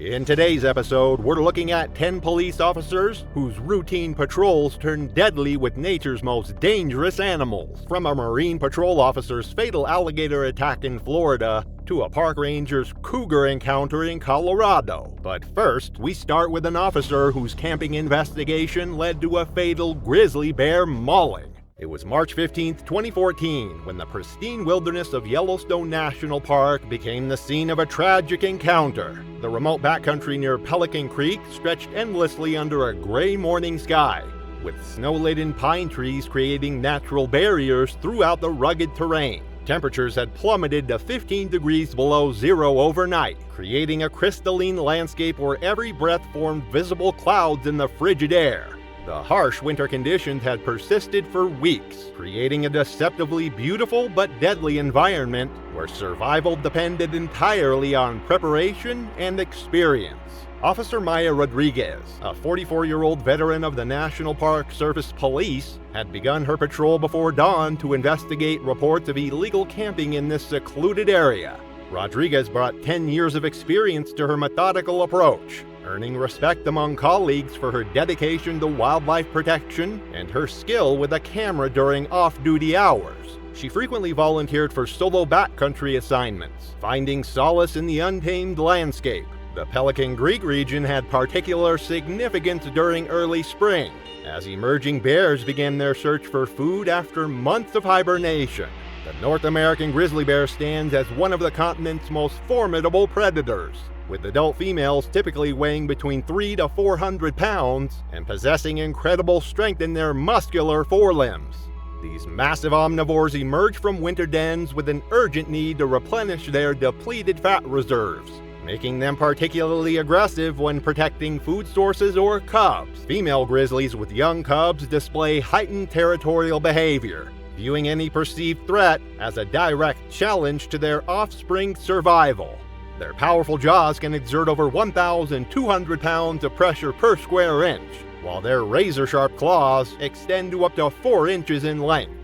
In today's episode, we're looking at 10 police officers whose routine patrols turn deadly with nature's most dangerous animals. From a Marine Patrol officer's fatal alligator attack in Florida to a park ranger's cougar encounter in Colorado. But first, we start with an officer whose camping investigation led to a fatal grizzly bear mauling. It was March 15, 2014, when the pristine wilderness of Yellowstone National Park became the scene of a tragic encounter. The remote backcountry near Pelican Creek stretched endlessly under a gray morning sky, with snow-laden pine trees creating natural barriers throughout the rugged terrain. Temperatures had plummeted to 15 degrees below zero overnight, creating a crystalline landscape where every breath formed visible clouds in the frigid air. The harsh winter conditions had persisted for weeks, creating a deceptively beautiful but deadly environment where survival depended entirely on preparation and experience. Officer Maya Rodriguez, a 44-year-old veteran of the National Park Service Police, had begun her patrol before dawn to investigate reports of illegal camping in this secluded area. Rodriguez brought 10 years of experience to her methodical approach, earning respect among colleagues for her dedication to wildlife protection and her skill with a camera during off-duty hours. She frequently volunteered for solo backcountry assignments, finding solace in the untamed landscape. The Pelican Creek region had particular significance during early spring, as emerging bears began their search for food after months of hibernation. The North American grizzly bear stands as one of the continent's most formidable predators, with adult females typically weighing between 300 to 400 pounds and possessing incredible strength in their muscular forelimbs. These massive omnivores emerge from winter dens with an urgent need to replenish their depleted fat reserves, making them particularly aggressive when protecting food sources or cubs. Female grizzlies with young cubs display heightened territorial behavior, viewing any perceived threat as a direct challenge to their offspring's survival. Their powerful jaws can exert over 1,200 pounds of pressure per square inch, while their razor-sharp claws extend to up to 4 inches in length.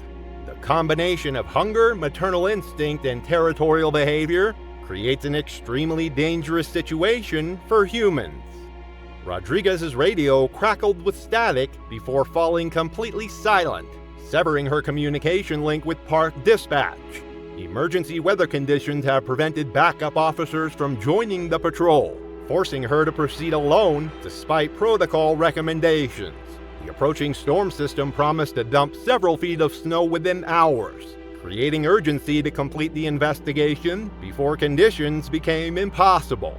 The combination of hunger, maternal instinct, and territorial behavior creates an extremely dangerous situation for humans. Rodriguez's radio crackled with static before falling completely silent, severing her communication link with park dispatch. Emergency weather conditions have prevented backup officers from joining the patrol, forcing her to proceed alone despite protocol recommendations. The approaching storm system promised to dump several feet of snow within hours, creating urgency to complete the investigation before conditions became impossible.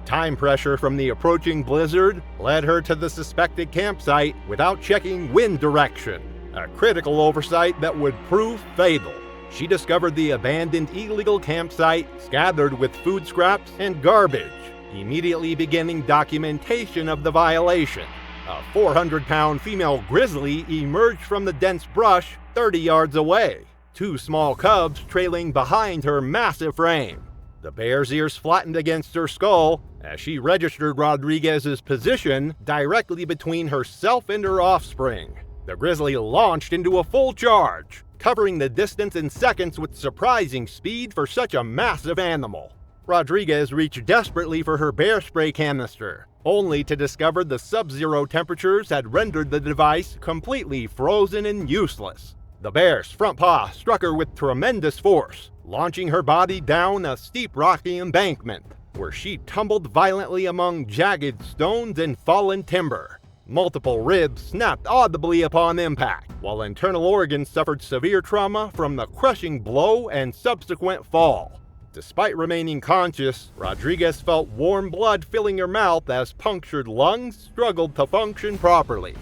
Time pressure from the approaching blizzard led her to the suspected campsite without checking wind direction, a critical oversight that would prove fatal. She discovered the abandoned illegal campsite scattered with food scraps and garbage, immediately beginning documentation of the violation. A 400-pound female grizzly emerged from the dense brush 30 yards away, 2 small cubs trailing behind her massive frame. The bear's ears flattened against her skull as she registered Rodriguez's position directly between herself and her offspring. The grizzly launched into a full charge, covering the distance in seconds with surprising speed for such a massive animal. Rodriguez reached desperately for her bear spray canister, only to discover the sub-zero temperatures had rendered the device completely frozen and useless. The bear's front paw struck her with tremendous force, launching her body down a steep rocky embankment, where she tumbled violently among jagged stones and fallen timber. Multiple ribs snapped audibly upon impact, while internal organs suffered severe trauma from the crushing blow and subsequent fall. Despite remaining conscious, Rodriguez felt warm blood filling her mouth as punctured lungs struggled to function properly.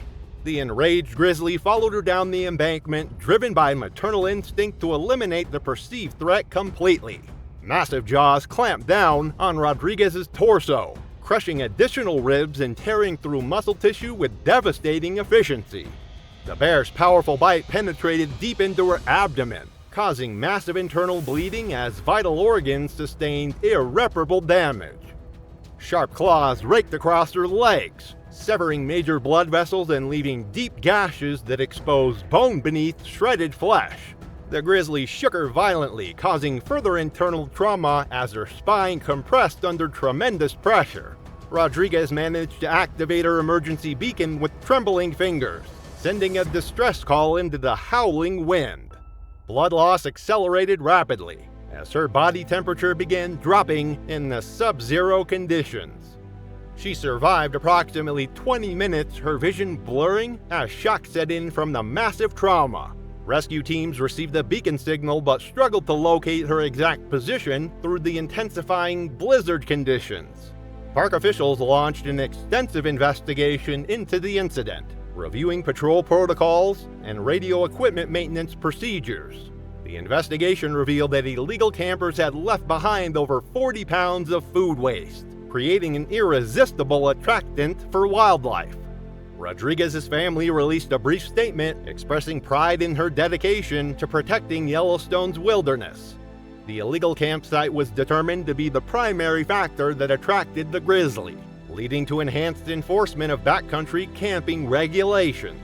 The enraged grizzly followed her down the embankment, driven by maternal instinct to eliminate the perceived threat completely. Massive jaws clamped down on Rodriguez's torso, crushing additional ribs and tearing through muscle tissue with devastating efficiency. The bear's powerful bite penetrated deep into her abdomen, causing massive internal bleeding as vital organs sustained irreparable damage. Sharp claws raked across her legs, severing major blood vessels and leaving deep gashes that exposed bone beneath shredded flesh. The grizzly shook her violently, causing further internal trauma as her spine compressed under tremendous pressure. Rodriguez managed to activate her emergency beacon with trembling fingers, sending a distress call into the howling wind. Blood loss accelerated rapidly as her body temperature began dropping in the sub-zero conditions. She survived approximately 20 minutes, her vision blurring as shock set in from the massive trauma. Rescue teams received the beacon signal but struggled to locate her exact position through the intensifying blizzard conditions. Park officials launched an extensive investigation into the incident, reviewing patrol protocols and radio equipment maintenance procedures. The investigation revealed that illegal campers had left behind over 40 pounds of food waste, creating an irresistible attractant for wildlife. Rodriguez's family released a brief statement expressing pride in her dedication to protecting Yellowstone's wilderness. The illegal campsite was determined to be the primary factor that attracted the grizzly, leading to enhanced enforcement of backcountry camping regulations.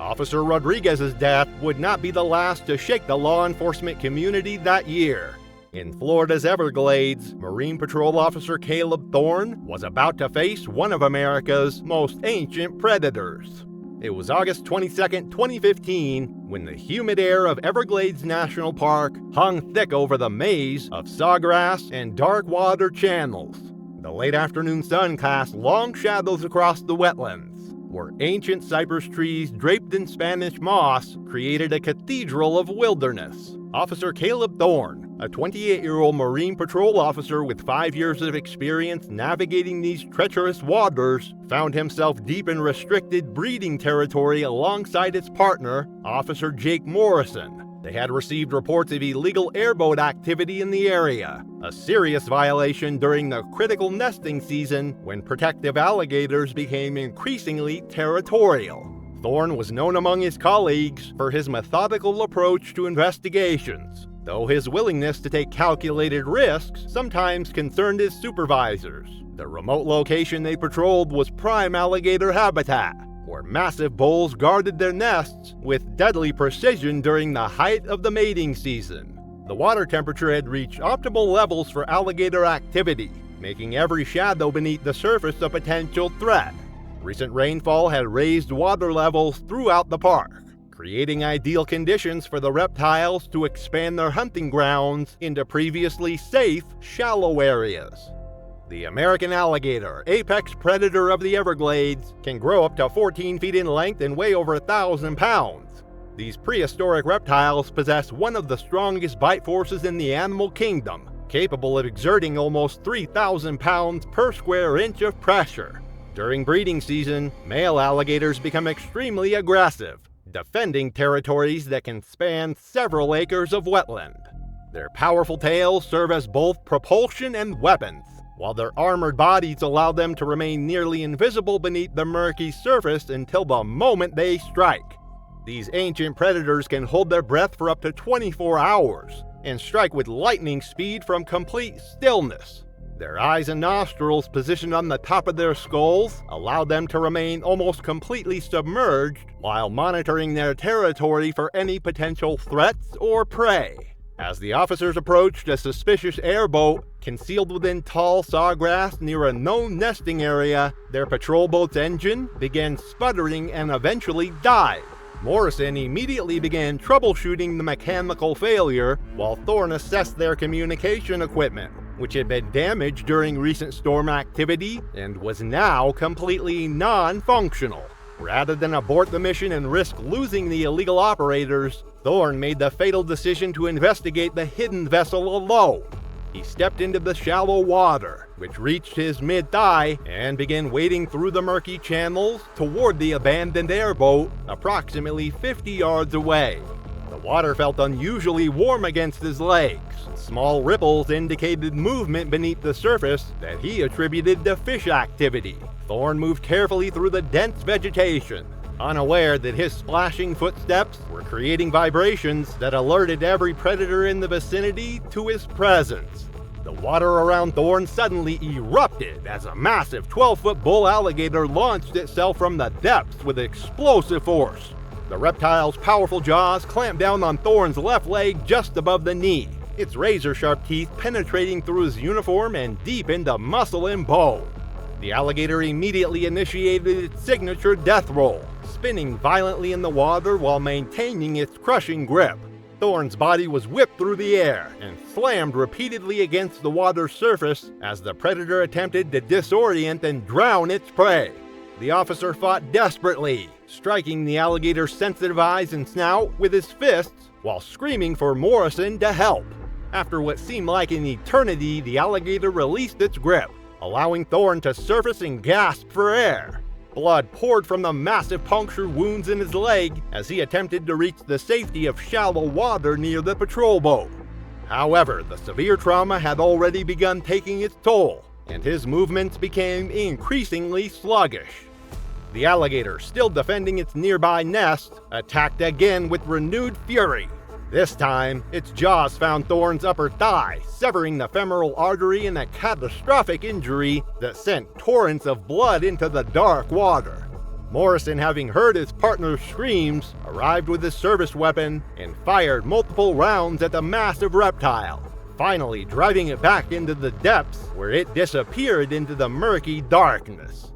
Officer Rodriguez's death would not be the last to shake the law enforcement community that year. In Florida's Everglades, Marine Patrol Officer Caleb Thorne was about to face one of America's most ancient predators. It was August 22, 2015, when the humid air of Everglades National Park hung thick over the maze of sawgrass and dark water channels. The late afternoon sun cast long shadows across the wetlands, where ancient cypress trees draped in Spanish moss created a cathedral of wilderness. Officer Caleb Thorne, a 28-year-old Marine Patrol officer with 5 years of experience navigating these treacherous waters, found himself deep in restricted breeding territory alongside his partner, Officer Jake Morrison. They had received reports of illegal airboat activity in the area, a serious violation during the critical nesting season when protective alligators became increasingly territorial. Thorne was known among his colleagues for his methodical approach to investigations, though his willingness to take calculated risks sometimes concerned his supervisors. The remote location they patrolled was prime alligator habitat, where massive bulls guarded their nests with deadly precision during the height of the mating season. The water temperature had reached optimal levels for alligator activity, making every shadow beneath the surface a potential threat. Recent rainfall had raised water levels throughout the park, creating ideal conditions for the reptiles to expand their hunting grounds into previously safe, shallow areas. The American alligator, apex predator of the Everglades, can grow up to 14 feet in length and weigh over 1,000 pounds. These prehistoric reptiles possess one of the strongest bite forces in the animal kingdom, capable of exerting almost 3,000 pounds per square inch of pressure. During breeding season, male alligators become extremely aggressive, defending territories that can span several acres of wetland. Their powerful tails serve as both propulsion and weapons, while their armored bodies allow them to remain nearly invisible beneath the murky surface until the moment they strike. These ancient predators can hold their breath for up to 24 hours and strike with lightning speed from complete stillness. Their eyes and nostrils, positioned on the top of their skulls, allow them to remain almost completely submerged while monitoring their territory for any potential threats or prey. As the officers approached a suspicious airboat concealed within tall sawgrass near a known nesting area, their patrol boat's engine began sputtering and eventually died. Morrison immediately began troubleshooting the mechanical failure, while Thorne assessed their communication equipment, which had been damaged during recent storm activity and was now completely non-functional. Rather than abort the mission and risk losing the illegal operators, Thorne made the fatal decision to investigate the hidden vessel alone. He stepped into the shallow water, which reached his mid-thigh, and began wading through the murky channels toward the abandoned airboat approximately 50 yards away. The water felt unusually warm against his legs. Small ripples indicated movement beneath the surface that he attributed to fish activity. Thorne moved carefully through the dense vegetation, unaware that his splashing footsteps were creating vibrations that alerted every predator in the vicinity to his presence. The water around Thorne suddenly erupted as a massive 12-foot bull alligator launched itself from the depths with explosive force. The reptile's powerful jaws clamped down on Thorne's left leg just above the knee, its razor-sharp teeth penetrating through his uniform and deep into muscle and bone. The alligator immediately initiated its signature death roll, spinning violently in the water while maintaining its crushing grip. Thorne's body was whipped through the air and slammed repeatedly against the water's surface as the predator attempted to disorient and drown its prey. The officer fought desperately, striking the alligator's sensitive eyes and snout with his fists while screaming for Morrison to help. After what seemed like an eternity, the alligator released its grip, allowing Thorne to surface and gasp for air. Blood poured from the massive puncture wounds in his leg as he attempted to reach the safety of shallow water near the patrol boat. However, the severe trauma had already begun taking its toll, and his movements became increasingly sluggish. The alligator, still defending its nearby nest, attacked again with renewed fury. This time, its jaws found Thorne's upper thigh, severing the femoral artery in a catastrophic injury that sent torrents of blood into the dark water. Morrison, having heard his partner's screams, arrived with his service weapon and fired multiple rounds at the massive reptile, finally driving it back into the depths where it disappeared into the murky darkness.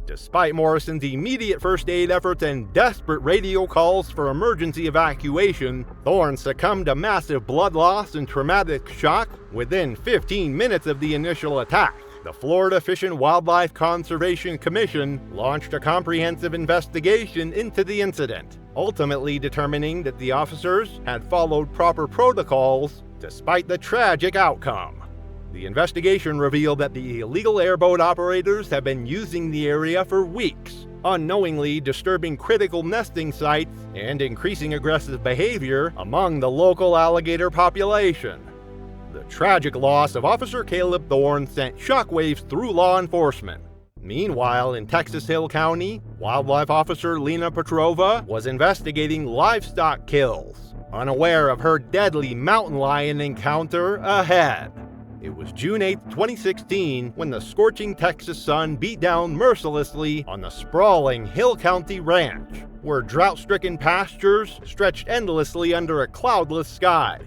Despite Morrison's immediate first aid efforts and desperate radio calls for emergency evacuation, Thorne succumbed to massive blood loss and traumatic shock within 15 minutes of the initial attack. The Florida Fish and Wildlife Conservation Commission launched a comprehensive investigation into the incident, ultimately determining that the officers had followed proper protocols despite the tragic outcome. The investigation revealed that the illegal airboat operators have been using the area for weeks, unknowingly disturbing critical nesting sites and increasing aggressive behavior among the local alligator population. The tragic loss of Officer Caleb Thorne sent shockwaves through law enforcement. Meanwhile, in Texas Hill County, Wildlife Officer Lena Petrova was investigating livestock kills, unaware of her deadly mountain lion encounter ahead. It was June 8, 2016, when the scorching Texas sun beat down mercilessly on the sprawling Hill County Ranch, where drought-stricken pastures stretched endlessly under a cloudless sky.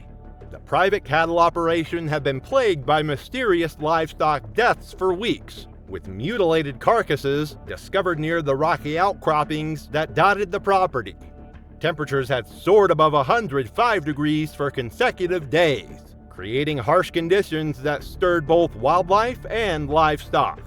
The private cattle operation had been plagued by mysterious livestock deaths for weeks, with mutilated carcasses discovered near the rocky outcroppings that dotted the property. Temperatures had soared above 105 degrees for consecutive days, creating harsh conditions that stirred both wildlife and livestock.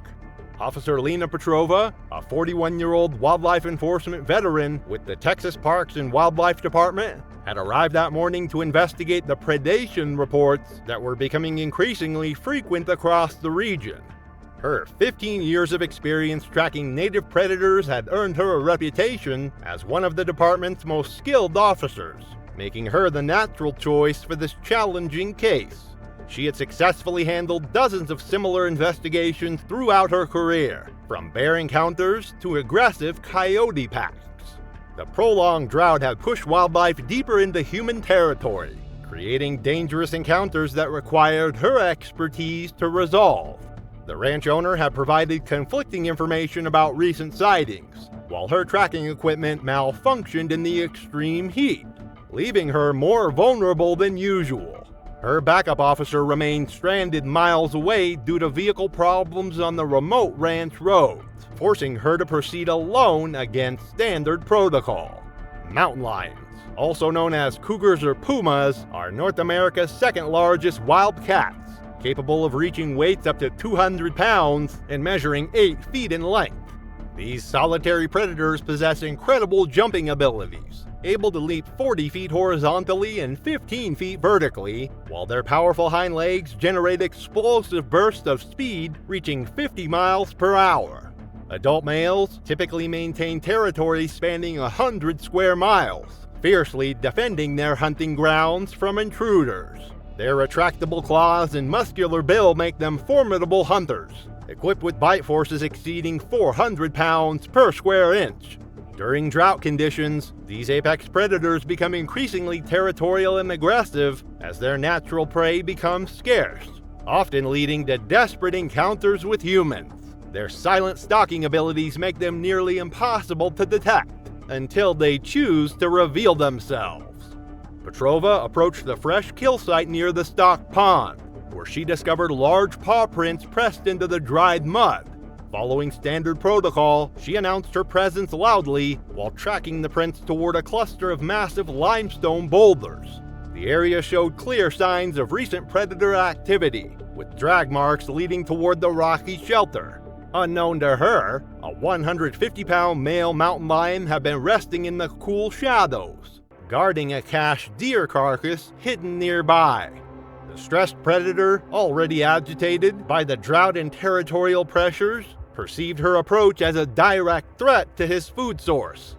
Officer Lena Petrova, a 41-year-old wildlife enforcement veteran with the Texas Parks and Wildlife Department, had arrived that morning to investigate the predation reports that were becoming increasingly frequent across the region. Her 15 years of experience tracking native predators had earned her a reputation as one of the department's most skilled officers, making her the natural choice for this challenging case. She had successfully handled dozens of similar investigations throughout her career, from bear encounters to aggressive coyote packs. The prolonged drought had pushed wildlife deeper into human territory, creating dangerous encounters that required her expertise to resolve. The ranch owner had provided conflicting information about recent sightings, while her tracking equipment malfunctioned in the extreme heat, leaving her more vulnerable than usual. Her backup officer remained stranded miles away due to vehicle problems on the remote ranch roads, forcing her to proceed alone against standard protocol. Mountain lions, also known as cougars or pumas, are North America's second largest wild cats, capable of reaching weights up to 200 pounds and measuring 8 feet in length. These solitary predators possess incredible jumping abilities, able to leap 40 feet horizontally and 15 feet vertically, while their powerful hind legs generate explosive bursts of speed reaching 50 miles per hour. Adult males typically maintain territory spanning 100 square miles, fiercely defending their hunting grounds from intruders. Their retractable claws and muscular bill make them formidable hunters, equipped with bite forces exceeding 400 pounds per square inch. During drought conditions, these apex predators become increasingly territorial and aggressive as their natural prey becomes scarce, often leading to desperate encounters with humans. Their silent stalking abilities make them nearly impossible to detect until they choose to reveal themselves. Petrova approached the fresh kill site near the stocked pond, where she discovered large paw prints pressed into the dried mud. Following standard protocol, she announced her presence loudly while tracking the prints toward a cluster of massive limestone boulders. The area showed clear signs of recent predator activity, with drag marks leading toward the rocky shelter. Unknown to her, a 150-pound male mountain lion had been resting in the cool shadows, guarding a cached deer carcass hidden nearby. The stressed predator, already agitated by the drought and territorial pressures, perceived her approach as a direct threat to his food source.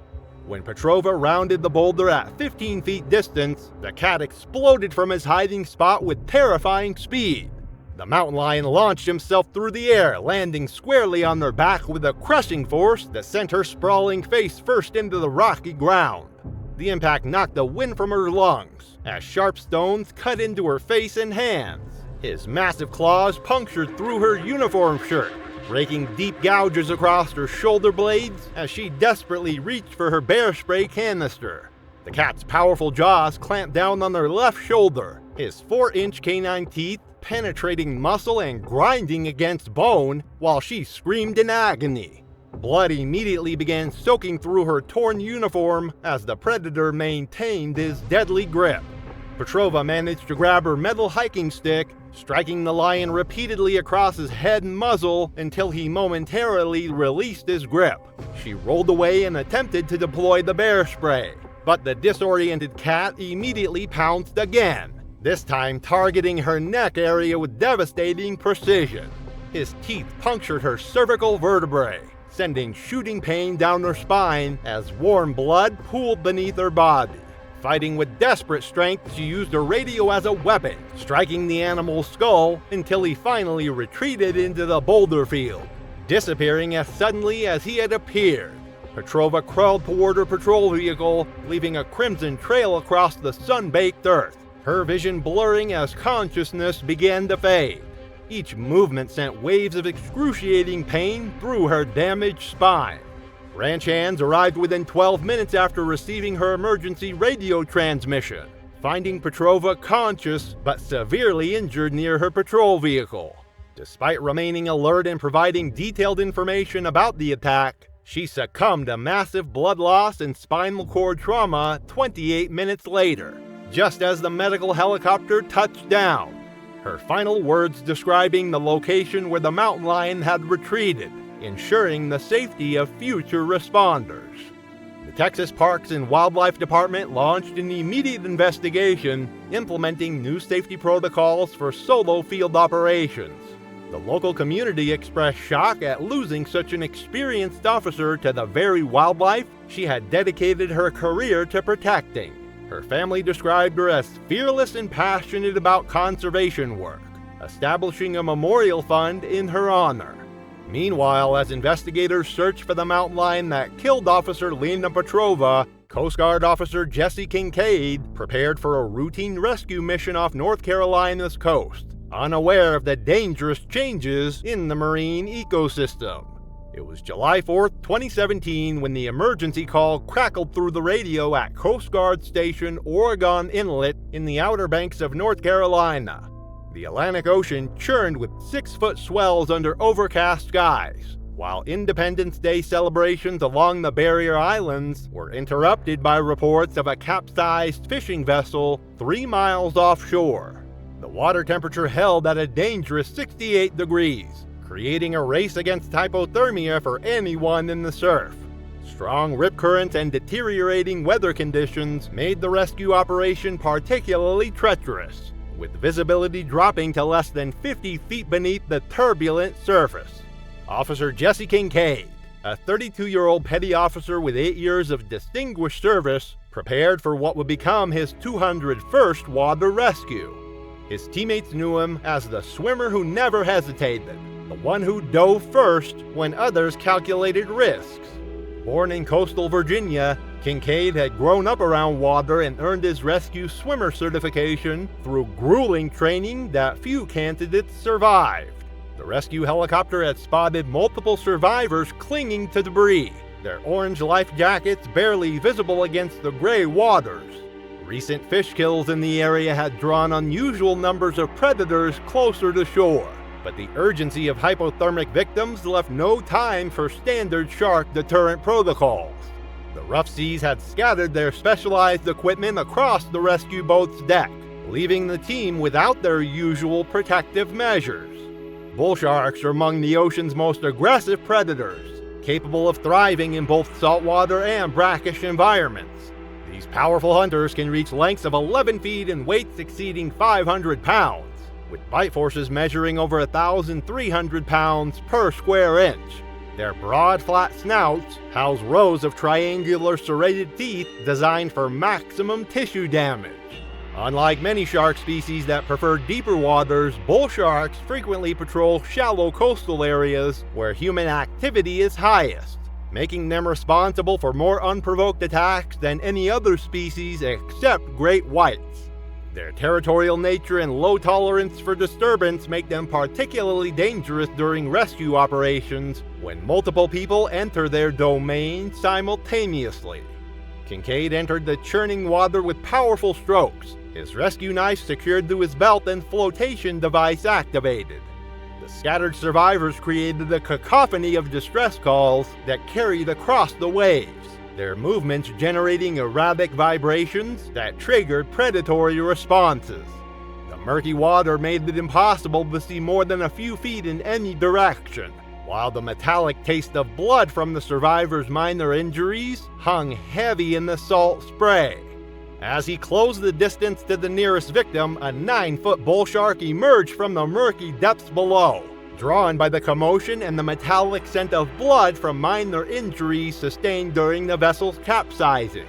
When Petrova rounded the boulder at 15 feet distance, the cat exploded from his hiding spot with terrifying speed. The mountain lion launched himself through the air, landing squarely on her back with a crushing force that sent her sprawling face first into the rocky ground. The impact knocked the wind from her lungs, as sharp stones cut into her face and hands. His massive claws punctured through her uniform shirt, raking deep gouges across her shoulder blades as she desperately reached for her bear spray canister. The cat's powerful jaws clamped down on her left shoulder, his 4-inch canine teeth penetrating muscle and grinding against bone while she screamed in agony. Blood immediately began soaking through her torn uniform as the predator maintained his deadly grip. Petrova managed to grab her metal hiking stick, striking the lion repeatedly across his head and muzzle until he momentarily released his grip. She rolled away and attempted to deploy the bear spray, but the disoriented cat immediately pounced again, this time targeting her neck area with devastating precision. His teeth punctured her cervical vertebrae, sending shooting pain down her spine as warm blood pooled beneath her body. Fighting with desperate strength, she used her radio as a weapon, striking the animal's skull until he finally retreated into the boulder field, disappearing as suddenly as he had appeared. Petrova crawled toward her patrol vehicle, leaving a crimson trail across the sun-baked earth, her vision blurring as consciousness began to fade. Each movement sent waves of excruciating pain through her damaged spine. Ranch hands arrived within 12 minutes after receiving her emergency radio transmission, finding Petrova conscious but severely injured near her patrol vehicle. Despite remaining alert and providing detailed information about the attack, she succumbed to massive blood loss and spinal cord trauma 28 minutes later, just as the medical helicopter touched down. Her final words describing the location where the mountain lion had retreated, ensuring the safety of future responders. The Texas Parks and Wildlife Department launched an immediate investigation, implementing new safety protocols for solo field operations. The local community expressed shock at losing such an experienced officer to the very wildlife she had dedicated her career to protecting. Her family described her as fearless and passionate about conservation work, establishing a memorial fund in her honor. Meanwhile, as investigators searched for the mountain lion that killed Officer Lena Petrova, Coast Guard Officer Jesse Kincaid prepared for a routine rescue mission off North Carolina's coast, unaware of the dangerous changes in the marine ecosystem. It was July 4, 2017, when the emergency call crackled through the radio at Coast Guard Station Oregon Inlet in the Outer Banks of North Carolina. The Atlantic Ocean churned with 6-foot swells under overcast skies, while Independence Day celebrations along the barrier islands were interrupted by reports of a capsized fishing vessel 3 miles offshore. The water temperature held at a dangerous 68 degrees, creating a race against hypothermia for anyone in the surf. Strong rip currents and deteriorating weather conditions made the rescue operation particularly treacherous, with visibility dropping to less than 50 feet beneath the turbulent surface. Officer Jesse Kincaid, a 32-year-old petty officer with 8 years of distinguished service, prepared for what would become his 201st water rescue. His teammates knew him as the swimmer who never hesitated, the one who dove first when others calculated risks. Born in coastal Virginia, Kincaid had grown up around water and earned his rescue swimmer certification through grueling training that few candidates survived. The rescue helicopter had spotted multiple survivors clinging to debris, their orange life jackets barely visible against the gray waters. Recent fish kills in the area had drawn unusual numbers of predators closer to shore, But the urgency of hypothermic victims left no time for standard shark deterrent protocols. The rough seas had scattered their specialized equipment across the rescue boat's deck, leaving the team without their usual protective measures. Bull sharks are among the ocean's most aggressive predators, capable of thriving in both saltwater and brackish environments. These powerful hunters can reach lengths of 11 feet and weights exceeding 500 pounds, with bite forces measuring over 1,300 pounds per square inch. Their broad, flat snouts house rows of triangular serrated teeth designed for maximum tissue damage. Unlike many shark species that prefer deeper waters, bull sharks frequently patrol shallow coastal areas where human activity is highest, making them responsible for more unprovoked attacks than any other species except great whites. Their territorial nature and low tolerance for disturbance make them particularly dangerous during rescue operations when multiple people enter their domain simultaneously. Kincaid entered the churning water with powerful strokes, his rescue knife secured to his belt and flotation device activated. The scattered survivors created a cacophony of distress calls that carried across the waves, their movements generating erratic vibrations that triggered predatory responses. The murky water made it impossible to see more than a few feet in any direction, while the metallic taste of blood from the survivors' minor injuries hung heavy in the salt spray. As he closed the distance to the nearest victim, a 9-foot bull shark emerged from the murky depths below, drawn by the commotion and the metallic scent of blood from minor injuries sustained during the vessel's capsizing.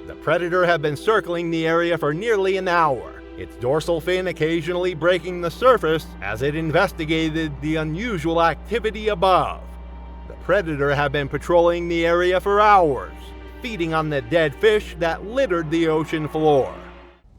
The predator had been circling the area for nearly an hour, its dorsal fin occasionally breaking the surface as it investigated the unusual activity above. The predator had been patrolling the area for hours, feeding on the dead fish that littered the ocean floor.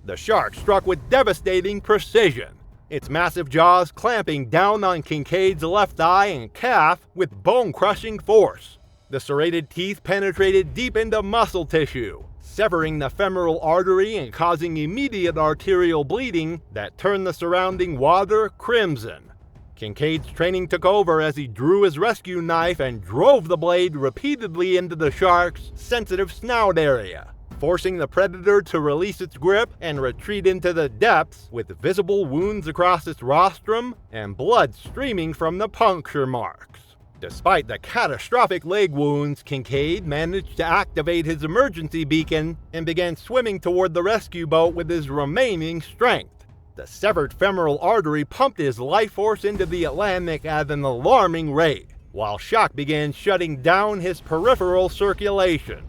The shark struck with devastating precision, its massive jaws clamping down on Kincaid's left eye and calf with bone-crushing force. The serrated teeth penetrated deep into muscle tissue, severing the femoral artery and causing immediate arterial bleeding that turned the surrounding water crimson. Kincaid's training took over as he drew his rescue knife and drove the blade repeatedly into the shark's sensitive snout area, forcing the predator to release its grip and retreat into the depths with visible wounds across its rostrum and blood streaming from the puncture marks. Despite the catastrophic leg wounds, Kincaid managed to activate his emergency beacon and began swimming toward the rescue boat with his remaining strength. The severed femoral artery pumped his life force into the Atlantic at an alarming rate, while shock began shutting down his peripheral circulation.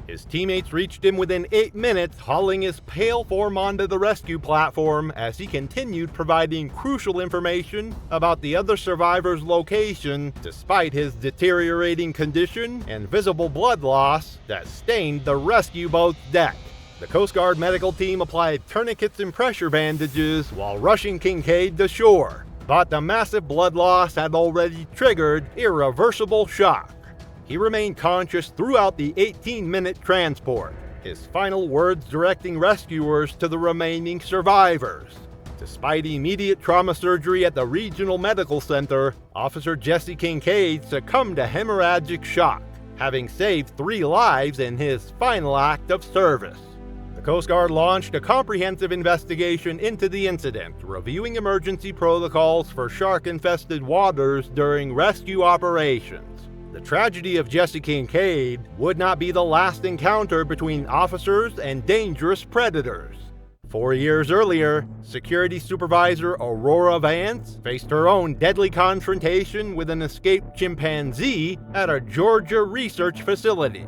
His teammates reached him within 8 minutes, hauling his pale form onto the rescue platform as he continued providing crucial information about the other survivor's location despite his deteriorating condition and visible blood loss that stained the rescue boat's deck. The Coast Guard medical team applied tourniquets and pressure bandages while rushing Kincaid to shore, but the massive blood loss had already triggered irreversible shock. He remained conscious throughout the 18-minute transport, his final words directing rescuers to the remaining survivors. Despite immediate trauma surgery at the regional medical center, Officer Jesse Kincaid succumbed to hemorrhagic shock, having saved 3 lives in his final act of service. The Coast Guard launched a comprehensive investigation into the incident, reviewing emergency protocols for shark-infested waters during rescue operations. The tragedy of Jesse Kincaid would not be the last encounter between officers and dangerous predators. 4 years earlier, Security Supervisor Aurora Vance faced her own deadly confrontation with an escaped chimpanzee at a Georgia research facility.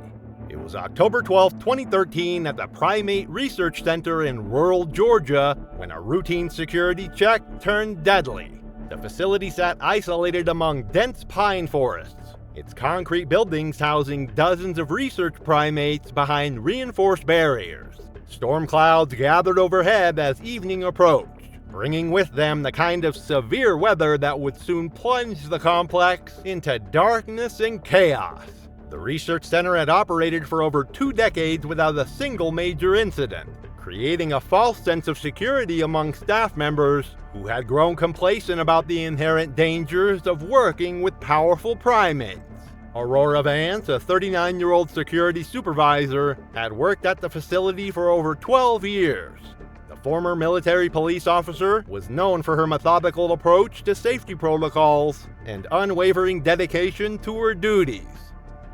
It was October 12, 2013 at the Primate Research Center in rural Georgia when a routine security check turned deadly. The facility sat isolated among dense pine forests, its concrete buildings housing dozens of research primates behind reinforced barriers. Storm clouds gathered overhead as evening approached, bringing with them the kind of severe weather that would soon plunge the complex into darkness and chaos. The research center had operated for over 2 decades without a single major incident, creating a false sense of security among staff members who had grown complacent about the inherent dangers of working with powerful primates. Aurora Vance, a 39-year-old security supervisor, had worked at the facility for over 12 years. The former military police officer was known for her methodical approach to safety protocols and unwavering dedication to her duties.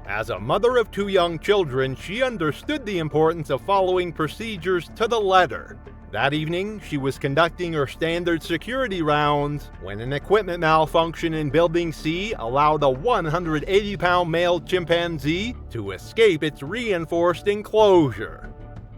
As a mother of 2 young children, she understood the importance of following procedures to the letter. That evening, she was conducting her standard security rounds when an equipment malfunction in Building C allowed a 180-pound male chimpanzee to escape its reinforced enclosure.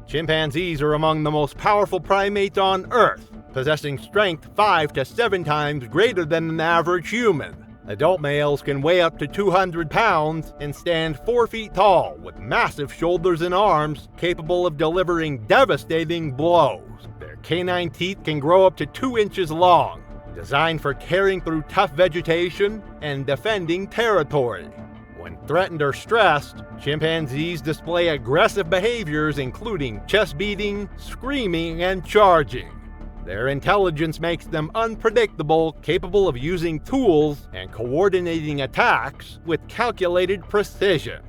Chimpanzees are among the most powerful primates on Earth, possessing strength 5 to 7 times greater than an average human. Adult males can weigh up to 200 pounds and stand 4 feet tall with massive shoulders and arms capable of delivering devastating blows. Their canine teeth can grow up to 2 inches long, designed for tearing through tough vegetation and defending territory. When threatened or stressed, chimpanzees display aggressive behaviors including chest beating, screaming, and charging. Their intelligence makes them unpredictable, capable of using tools and coordinating attacks with calculated precision.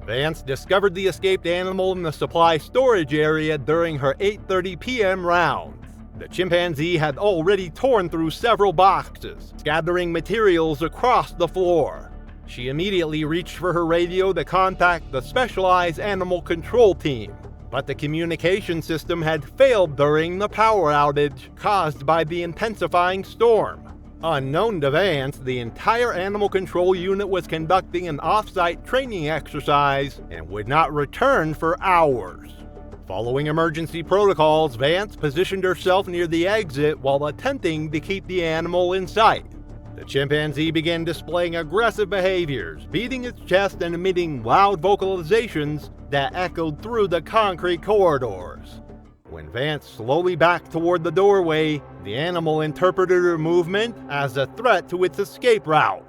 Vance discovered the escaped animal in the supply storage area during her 8:30 p.m. rounds. The chimpanzee had already torn through several boxes, scattering materials across the floor. She immediately reached for her radio to contact the specialized animal control team. But the communication system had failed during the power outage caused by the intensifying storm. Unknown to Vance, the entire animal control unit was conducting an off-site training exercise and would not return for hours. Following emergency protocols, Vance positioned herself near the exit while attempting to keep the animal in sight. The chimpanzee began displaying aggressive behaviors, beating its chest and emitting loud vocalizations that echoed through the concrete corridors. When Vance slowly backed toward the doorway, the animal interpreted her movement as a threat to its escape route.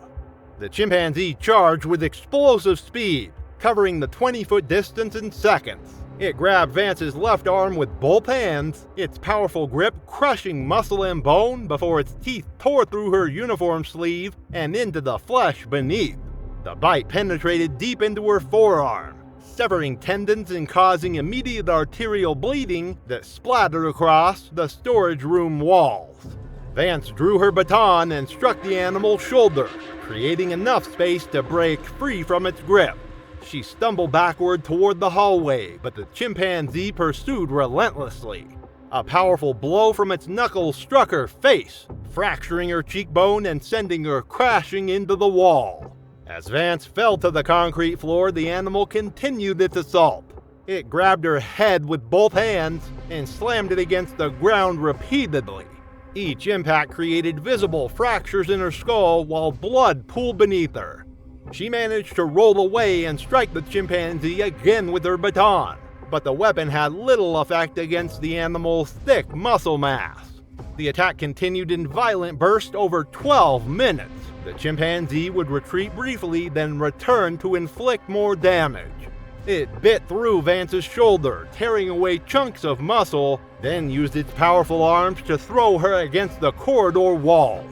The chimpanzee charged with explosive speed, covering the 20-foot distance in seconds. It grabbed Vance's left arm with both hands, its powerful grip crushing muscle and bone before its teeth tore through her uniform sleeve and into the flesh beneath. The bite penetrated deep into her forearm, severing tendons and causing immediate arterial bleeding that splattered across the storage room walls. Vance drew her baton and struck the animal's shoulder, creating enough space to break free from its grip. She stumbled backward toward the hallway, but the chimpanzee pursued relentlessly. A powerful blow from its knuckles struck her face, fracturing her cheekbone and sending her crashing into the wall. As Vance fell to the concrete floor, the animal continued its assault. It grabbed her head with both hands and slammed it against the ground repeatedly. Each impact created visible fractures in her skull while blood pooled beneath her. She managed to roll away and strike the chimpanzee again with her baton, but the weapon had little effect against the animal's thick muscle mass. The attack continued in violent bursts over 12 minutes. The chimpanzee would retreat briefly, then return to inflict more damage. It bit through Vance's shoulder, tearing away chunks of muscle, then used its powerful arms to throw her against the corridor walls.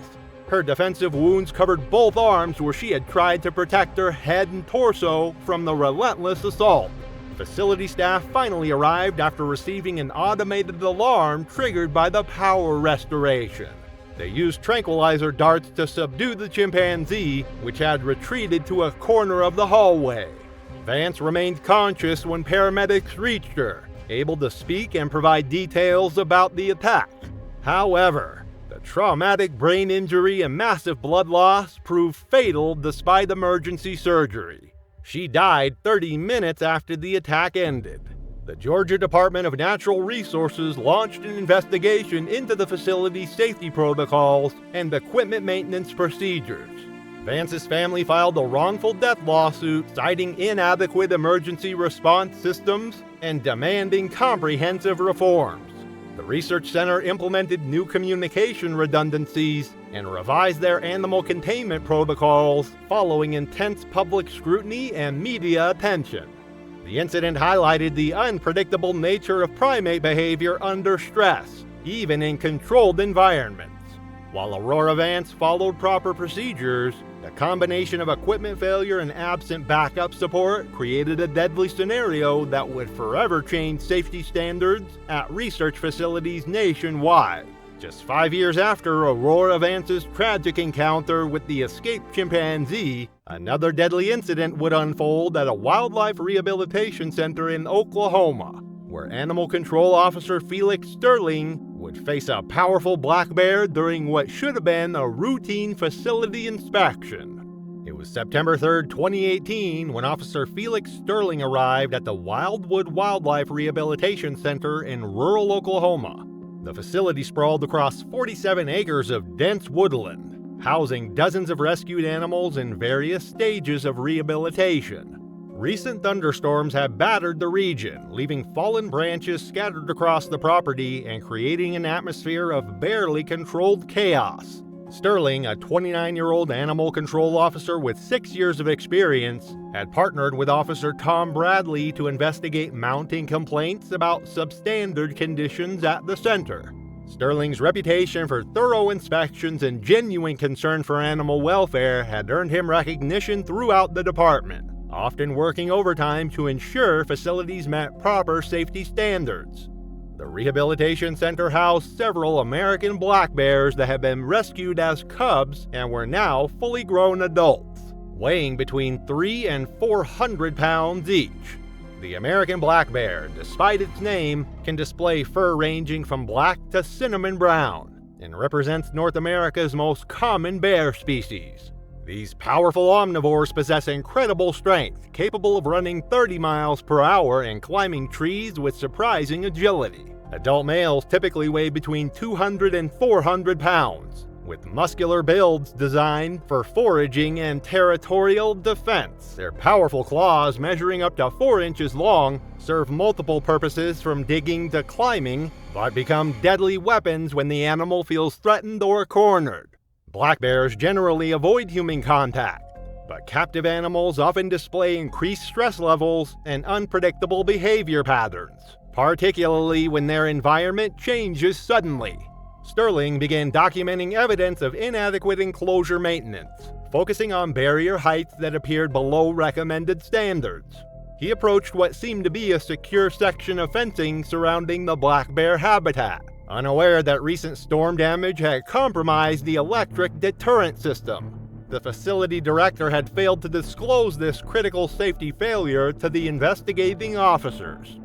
Her defensive wounds covered both arms where she had tried to protect her head and torso from the relentless assault. Facility staff finally arrived after receiving an automated alarm triggered by the power restoration. They used tranquilizer darts to subdue the chimpanzee, which had retreated to a corner of the hallway. Vance remained conscious when paramedics reached her, able to speak and provide details about the attack. However, the traumatic brain injury and massive blood loss proved fatal despite emergency surgery. She died 30 minutes after the attack ended. The Georgia Department of Natural Resources launched an investigation into the facility's safety protocols and equipment maintenance procedures. Vance's family filed a wrongful death lawsuit citing inadequate emergency response systems and demanding comprehensive reforms. The research center implemented new communication redundancies and revised their animal containment protocols following intense public scrutiny and media attention. The incident highlighted the unpredictable nature of primate behavior under stress, even in controlled environments. While Aurora Vance followed proper procedures, the combination of equipment failure and absent backup support created a deadly scenario that would forever change safety standards at research facilities nationwide. Just 5 years after Aurora Vance's tragic encounter with the escaped chimpanzee, another deadly incident would unfold at a wildlife rehabilitation center in Oklahoma, where Animal Control Officer Felix Sterling would face a powerful black bear during what should have been a routine facility inspection. It was September 3, 2018, when Officer Felix Sterling arrived at the Wildwood Wildlife Rehabilitation Center in rural Oklahoma. The facility sprawled across 47 acres of dense woodland, housing dozens of rescued animals in various stages of rehabilitation. Recent thunderstorms have battered the region, leaving fallen branches scattered across the property and creating an atmosphere of barely controlled chaos. Sterling, a 29-year-old animal control officer with 6 years of experience, had partnered with Officer Tom Bradley to investigate mounting complaints about substandard conditions at the center. Sterling's reputation for thorough inspections and genuine concern for animal welfare had earned him recognition throughout the department, often working overtime to ensure facilities met proper safety standards. The rehabilitation center housed several American black bears that had been rescued as cubs and were now fully grown adults, weighing between 300 and 400 pounds each. The American black bear, despite its name, can display fur ranging from black to cinnamon brown and represents North America's most common bear species. These powerful omnivores possess incredible strength, capable of running 30 miles per hour and climbing trees with surprising agility. Adult males typically weigh between 200 and 400 pounds, with muscular builds designed for foraging and territorial defense. Their powerful claws, measuring up to 4 inches long, serve multiple purposes from digging to climbing, but become deadly weapons when the animal feels threatened or cornered. Black bears generally avoid human contact, but captive animals often display increased stress levels and unpredictable behavior patterns, particularly when their environment changes suddenly. Sterling began documenting evidence of inadequate enclosure maintenance, focusing on barrier heights that appeared below recommended standards. He approached what seemed to be a secure section of fencing surrounding the black bear habitat, unaware that recent storm damage had compromised the electric deterrent system. The facility director had failed to disclose this critical safety failure to the investigating officers.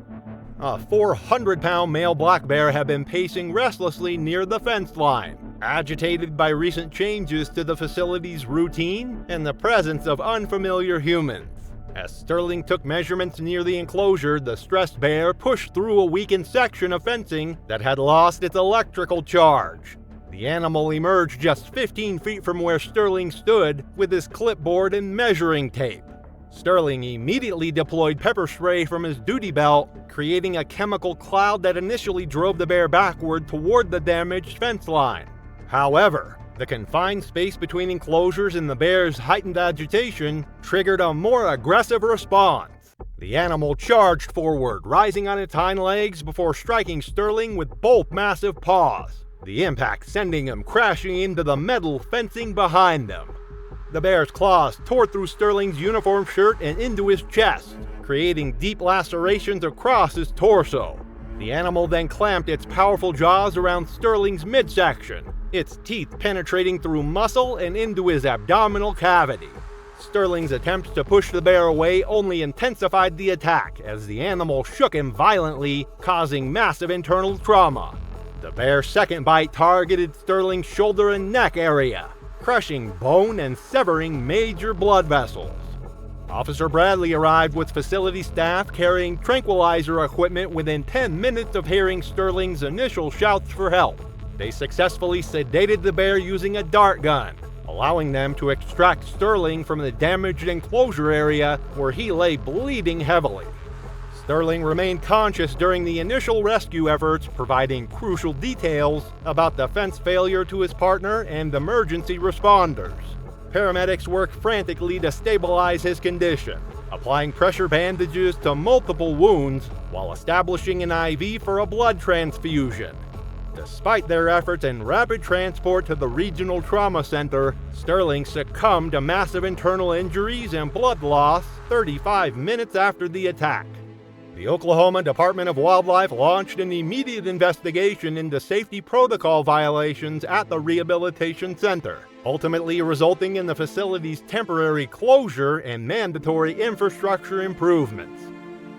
A 400-pound male black bear had been pacing restlessly near the fence line, agitated by recent changes to the facility's routine and the presence of unfamiliar humans. As Sterling took measurements near the enclosure, the stressed bear pushed through a weakened section of fencing that had lost its electrical charge. The animal emerged just 15 feet from where Sterling stood with his clipboard and measuring tape. Sterling immediately deployed pepper spray from his duty belt, creating a chemical cloud that initially drove the bear backward toward the damaged fence line. However, the confined space between enclosures and the bear's heightened agitation triggered a more aggressive response. The animal charged forward, rising on its hind legs before striking Sterling with both massive paws, the impact sending him crashing into the metal fencing behind them. The bear's claws tore through Sterling's uniform shirt and into his chest, creating deep lacerations across his torso. The animal then clamped its powerful jaws around Sterling's midsection, its teeth penetrating through muscle and into his abdominal cavity. Sterling's attempts to push the bear away only intensified the attack as the animal shook him violently, causing massive internal trauma. The bear's second bite targeted Sterling's shoulder and neck area, crushing bone and severing major blood vessels. Officer Bradley arrived with facility staff carrying tranquilizer equipment within 10 minutes of hearing Sterling's initial shouts for help. They successfully sedated the bear using a dart gun, allowing them to extract Sterling from the damaged enclosure area where he lay bleeding heavily. Sterling remained conscious during the initial rescue efforts, providing crucial details about the fence failure to his partner and emergency responders. Paramedics worked frantically to stabilize his condition, applying pressure bandages to multiple wounds while establishing an IV for a blood transfusion. Despite their efforts and rapid transport to the regional trauma center, Sterling succumbed to massive internal injuries and blood loss 35 minutes after the attack. The Oklahoma Department of Wildlife launched an immediate investigation into safety protocol violations at the rehabilitation center, ultimately resulting in the facility's temporary closure and mandatory infrastructure improvements.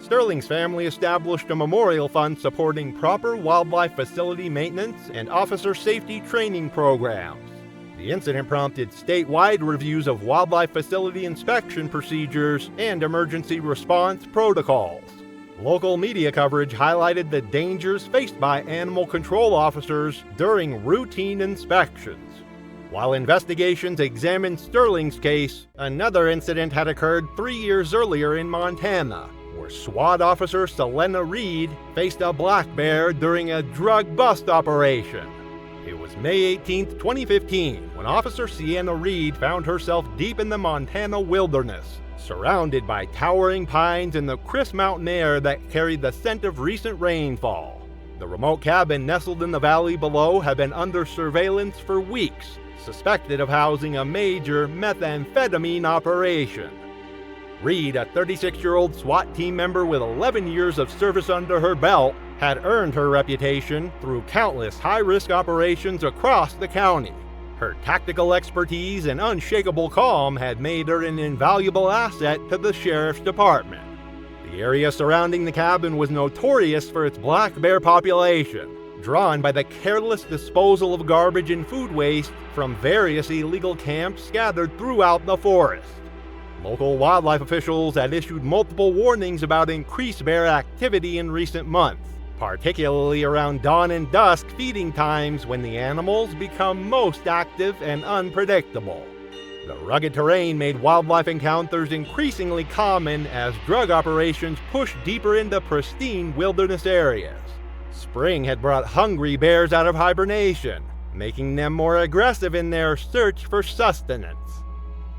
Sterling's family established a memorial fund supporting proper wildlife facility maintenance and officer safety training programs. The incident prompted statewide reviews of wildlife facility inspection procedures and emergency response protocols. Local media coverage highlighted the dangers faced by animal control officers during routine inspections. While investigations examined Sterling's case, another incident had occurred 3 years earlier in Montana, where SWAT officer Selena Reed faced a black bear during a drug bust operation. It was May 18, 2015, when Officer Sienna Reed found herself deep in the Montana wilderness, surrounded by towering pines and the crisp mountain air that carried the scent of recent rainfall. The remote cabin nestled in the valley below had been under surveillance for weeks, suspected of housing a major methamphetamine operation. Reed, a 36-year-old SWAT team member with 11 years of service under her belt, had earned her reputation through countless high-risk operations across the county. Her tactical expertise and unshakable calm had made her an invaluable asset to the sheriff's department. The area surrounding the cabin was notorious for its black bear population, drawn by the careless disposal of garbage and food waste from various illegal camps scattered throughout the forest. Local wildlife officials had issued multiple warnings about increased bear activity in recent months, particularly around dawn and dusk feeding times when the animals become most active and unpredictable. The rugged terrain made wildlife encounters increasingly common as drug operations pushed deeper into pristine wilderness areas. Spring had brought hungry bears out of hibernation, making them more aggressive in their search for sustenance.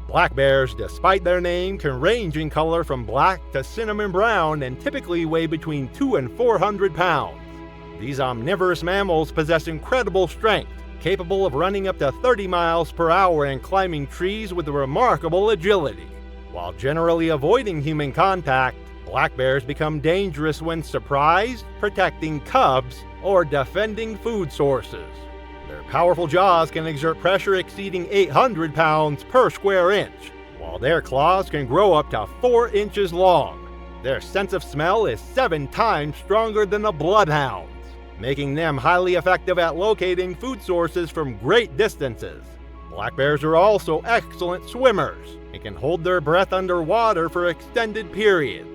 Black bears, despite their name, can range in color from black to cinnamon brown and typically weigh between 200 and 400 pounds. These omnivorous mammals possess incredible strength, capable of running up to 30 miles per hour and climbing trees with remarkable agility. While generally avoiding human contact, black bears become dangerous when surprised, protecting cubs, or defending food sources. Their powerful jaws can exert pressure exceeding 800 pounds per square inch, while their claws can grow up to 4 inches long. Their sense of smell is 7 times stronger than a bloodhound's, making them highly effective at locating food sources from great distances. Black bears are also excellent swimmers and can hold their breath underwater for extended periods.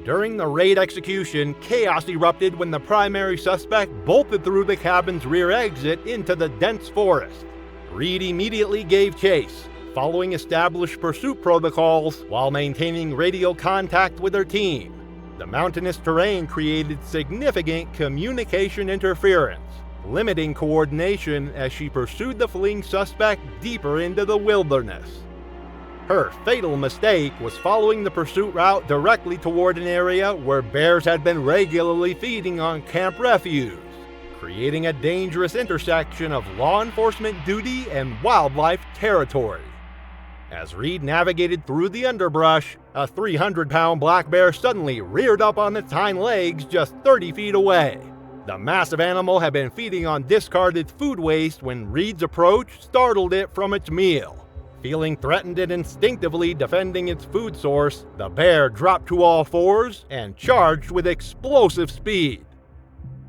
During the raid execution, chaos erupted when the primary suspect bolted through the cabin's rear exit into the dense forest. Reed immediately gave chase, following established pursuit protocols while maintaining radio contact with her team. The mountainous terrain created significant communication interference, limiting coordination as she pursued the fleeing suspect deeper into the wilderness. Her fatal mistake was following the pursuit route directly toward an area where bears had been regularly feeding on camp refuse, creating a dangerous intersection of law enforcement duty and wildlife territory. As Reed navigated through the underbrush, a 300-pound black bear suddenly reared up on its hind legs just 30 feet away. The massive animal had been feeding on discarded food waste when Reed's approach startled it from its meal. Feeling threatened and instinctively defending its food source, the bear dropped to all fours and charged with explosive speed.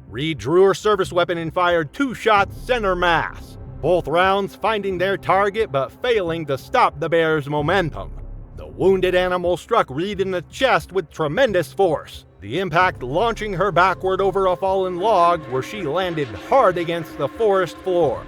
Reed drew her service weapon and fired 2 shots center mass, both rounds finding their target but failing to stop the bear's momentum. The wounded animal struck Reed in the chest with tremendous force, the impact launching her backward over a fallen log where she landed hard against the forest floor.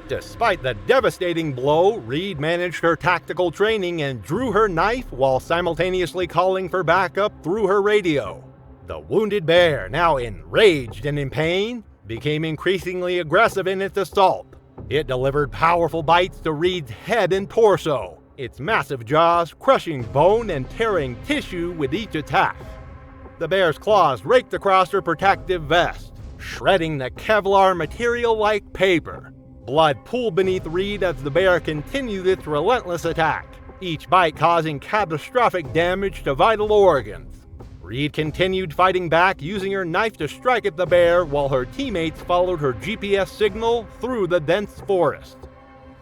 Despite the devastating blow, Reed managed her tactical training and drew her knife while simultaneously calling for backup through her radio. The wounded bear, now enraged and in pain, became increasingly aggressive in its assault. It delivered powerful bites to Reed's head and torso, its massive jaws crushing bone and tearing tissue with each attack. The bear's claws raked across her protective vest, shredding the Kevlar material like paper. Blood pooled beneath Reed as the bear continued its relentless attack, each bite causing catastrophic damage to vital organs. Reed continued fighting back, using her knife to strike at the bear while her teammates followed her GPS signal through the dense forest.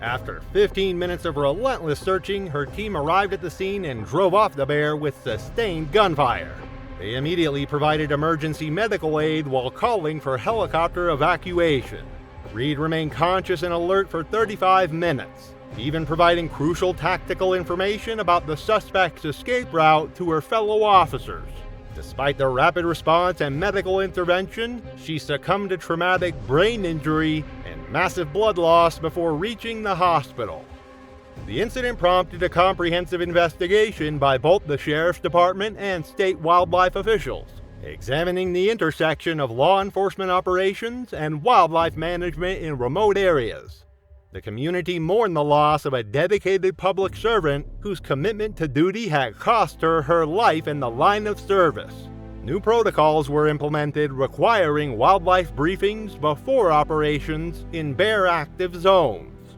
After 15 minutes of relentless searching, her team arrived at the scene and drove off the bear with sustained gunfire. They immediately provided emergency medical aid while calling for helicopter evacuation. Reed remained conscious and alert for 35 minutes, even providing crucial tactical information about the suspect's escape route to her fellow officers. Despite their rapid response and medical intervention, she succumbed to traumatic brain injury and massive blood loss before reaching the hospital. The incident prompted a comprehensive investigation by both the Sheriff's Department and state wildlife officials, examining the intersection of law enforcement operations and wildlife management in remote areas. The community mourned the loss of a dedicated public servant whose commitment to duty had cost her her life in the line of service. New protocols were implemented requiring wildlife briefings before operations in bear-active zones.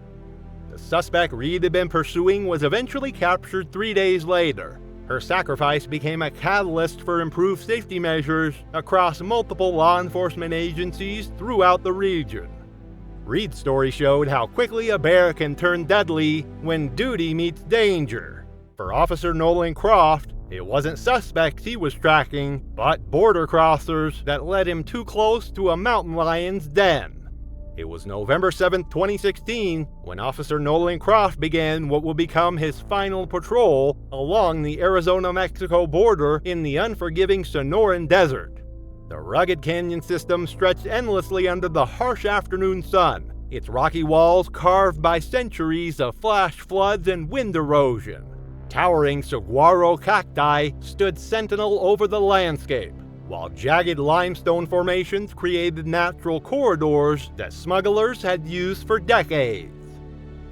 The suspect Reed had been pursuing was eventually captured 3 days later. Her sacrifice became a catalyst for improved safety measures across multiple law enforcement agencies throughout the region. Reed's story showed how quickly a bear can turn deadly when duty meets danger. For Officer Nolan Croft, it wasn't suspects he was tracking, but border crossers that led him too close to a mountain lion's den. It was November 7, 2016, when Officer Nolan Croft began what would become his final patrol along the Arizona-Mexico border in the unforgiving Sonoran Desert. The rugged canyon system stretched endlessly under the harsh afternoon sun, its rocky walls carved by centuries of flash floods and wind erosion. Towering saguaro cacti stood sentinel over the landscape, while jagged limestone formations created natural corridors that smugglers had used for decades.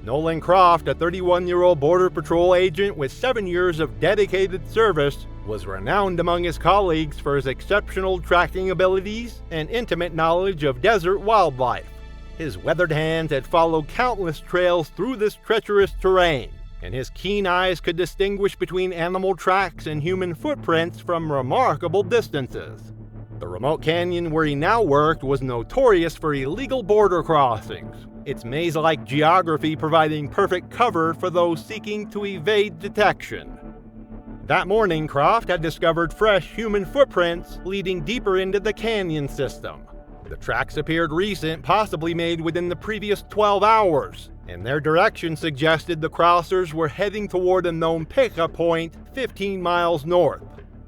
Nolan Croft, a 31-year-old Border Patrol agent with 7 years of dedicated service, was renowned among his colleagues for his exceptional tracking abilities and intimate knowledge of desert wildlife. His weathered hands had followed countless trails through this treacherous terrain, and his keen eyes could distinguish between animal tracks and human footprints from remarkable distances. The remote canyon where he now worked was notorious for illegal border crossings, its maze-like geography providing perfect cover for those seeking to evade detection. That morning, Croft had discovered fresh human footprints leading deeper into the canyon system. The tracks appeared recent, possibly made within the previous 12 hours, and their direction suggested the crossers were heading toward a known pickup point 15 miles north.